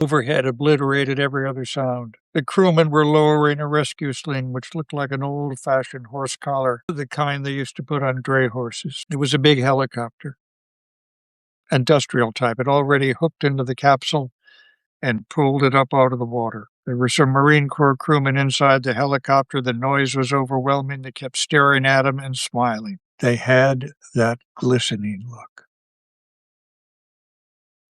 overhead obliterated every other sound. The crewmen were lowering a rescue sling, which looked like an old-fashioned horse collar, the kind they used to put on dray horses. It was a big helicopter, industrial type. It already hooked into the capsule and pulled it up out of the water. There were some Marine Corps crewmen inside the helicopter. The noise was overwhelming. They kept staring at him and smiling. They had that glistening look.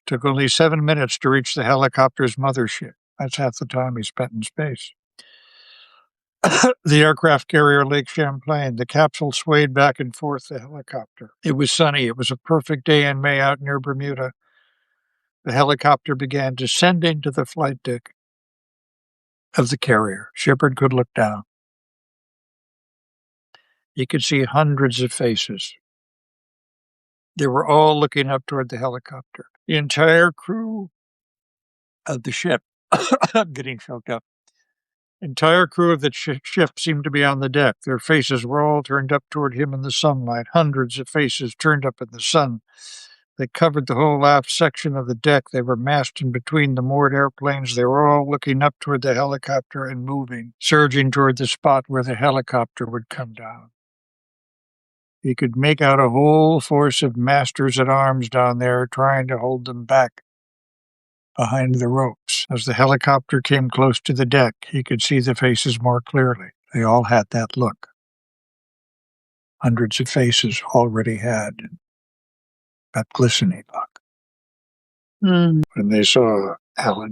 It took only 7 minutes to reach the helicopter's mothership. That's half the time he spent in space. The aircraft carrier Lake Champlain. The capsule swayed back and forth the helicopter. It was sunny. It was a perfect day in May out near Bermuda. The helicopter began descending to the flight deck of the carrier. Shepard could look down. He could see hundreds of faces. They were all looking up toward the helicopter. The entire crew of the ship, I'm getting choked up. Entire crew of the ship seemed to be on the deck. Their faces were all turned up toward him in the sunlight. Hundreds of faces turned up in the sun. They covered the whole aft section of the deck. They were massed in between the moored airplanes. They were all looking up toward the helicopter and moving, surging toward the spot where the helicopter would come down. He could make out a whole force of masters-at-arms down there trying to hold them back behind the ropes. As the helicopter came close to the deck, he could see the faces more clearly. They all had that look. Hundreds of faces already had that glistening look. When they saw Alan